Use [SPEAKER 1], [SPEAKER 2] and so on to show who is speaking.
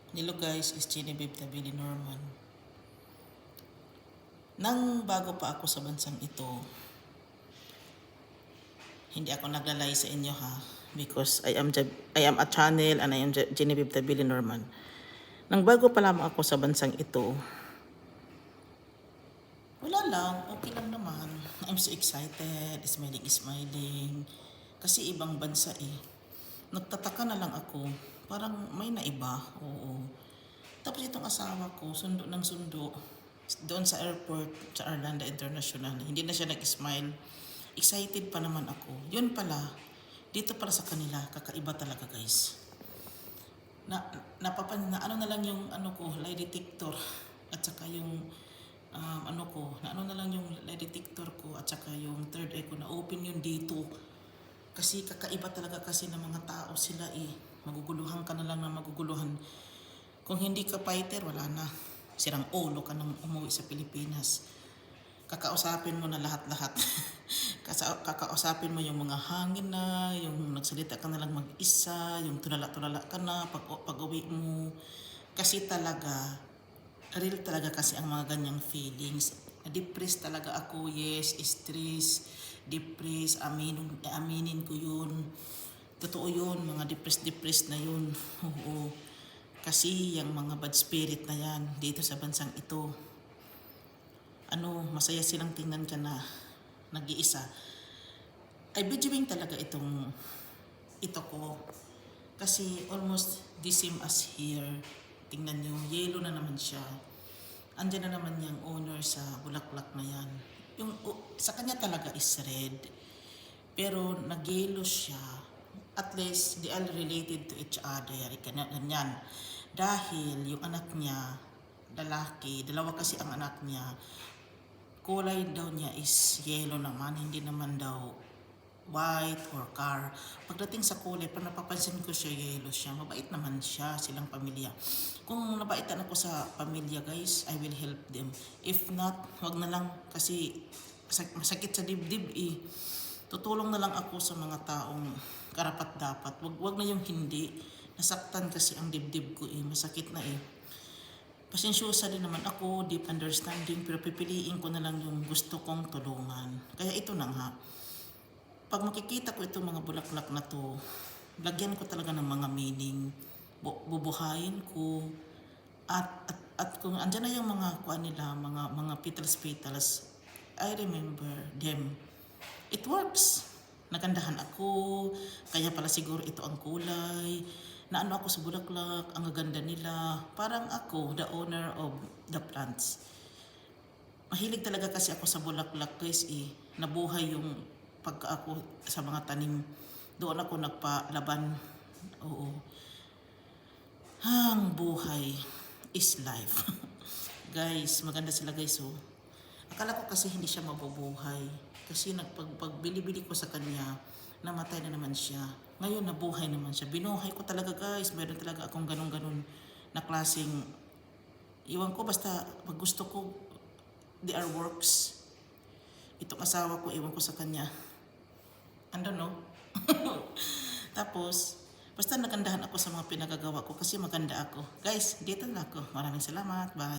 [SPEAKER 1] Hello guys, is Genevieve Tabili Norman. Nang bago pa ako sa bansang ito, hindi ako naglalay sa inyo ha, because I am a channel and I am Genevieve Tabili Norman. Nang bago pa lamang ako sa bansang ito, wala lang, okay lang naman. I'm so excited, smiling. Kasi ibang bansa eh. Nagtataka na lang ako, parang may naiba, oo. Tapos itong asawa ko, sundo ng sundo, doon sa airport, sa Arlanda International, hindi na siya nag-smile. Excited pa naman ako. Yun pala, dito para sa kanila, kakaiba talaga guys. Na ano na lang yung ano ko, lie detector, at saka yung ano na lang yung lie detector ko, at saka yung third eye ko na open yun dito. Kasi kakaiba talaga kasi ng mga tao sila eh. Maguguluhan ka na lang na maguguluhan. Kung hindi ka fighter, wala na. Sirang ulo ka nang umuwi sa Pilipinas. Kakausapin mo na lahat-lahat. Kakausapin mo yung mga hangin na, yung nagsalita ka na lang mag-isa, yung tulala-tulala ka na pag-uwi mo. Kasi talaga, real talaga kasi ang mga ganyang feelings. Depressed talaga ako, yes, stress, depressed, aminin ko yun. Totoo yun, mga depressed na yun. Oo. Kasi yung mga bad spirit na yan dito sa bansang ito, masaya silang tingnan ka na nag-iisa. Ay videoing talaga ito ko. Kasi almost the same as here. Tingnan nyo, yellow na naman siya. Andiyan na naman yung owner sa bulaklak na yan. Yung sa kanya talaga is red. Pero nag-yellow siya. At least they are related to each other. Ganyan. Dahil yung anak niya, lalaki, dalawa kasi ang anak niya, kulay daw niya is yellow naman, hindi naman daw white or car. Pagdating sa kulay, pag napapansin ko siya, yellow siya. Mabait naman siya, silang pamilya. Kung nabaitan ako sa pamilya guys, I will help them. If not, wag na lang kasi masakit sa dibdib eh. Tutulong na lang ako sa mga taong karapat dapat. Wag na yung hindi. Nasaktan kasi ang dibdib ko eh. Masakit na eh. Pasensyosa din naman ako, deep understanding, pero pipiliin ko na lang yung gusto kong tulungan. Kaya ito na nga. Pag makikita ko itong mga bulaklak na to, lagyan ko talaga ng mga meaning. Bubuhayin ko. At kung andyan na yung mga kuan nila, mga petals, I remember them. It works. Nagandahan ako, kaya pala siguro ito ang kulay. Naano ako sa bulaklak, ang gaganda nila. Parang ako, the owner of the plants. Mahilig talaga kasi ako sa bulaklak guys eh. Nabuhay yung pagka ako sa mga tanim. Doon ako nagpalaban. Oo. Hang buhay is life. Guys, maganda sila guys oh. Akala ko kasi hindi siya mabubuhay. Kasi pagbili-bili ko sa kanya, namatay na naman siya. Ngayon nabuhay naman siya. Binuhay ko talaga guys. Mayroon talaga akong ganun-ganun na klaseng, iwan ko basta pag gusto ko, they are works. Itong asawa ko, iwan ko sa kanya. I don't know. Tapos, basta nagandahan ako sa mga pinagagawa ko kasi maganda ako. Guys, dito na ako. Maraming salamat. Bye.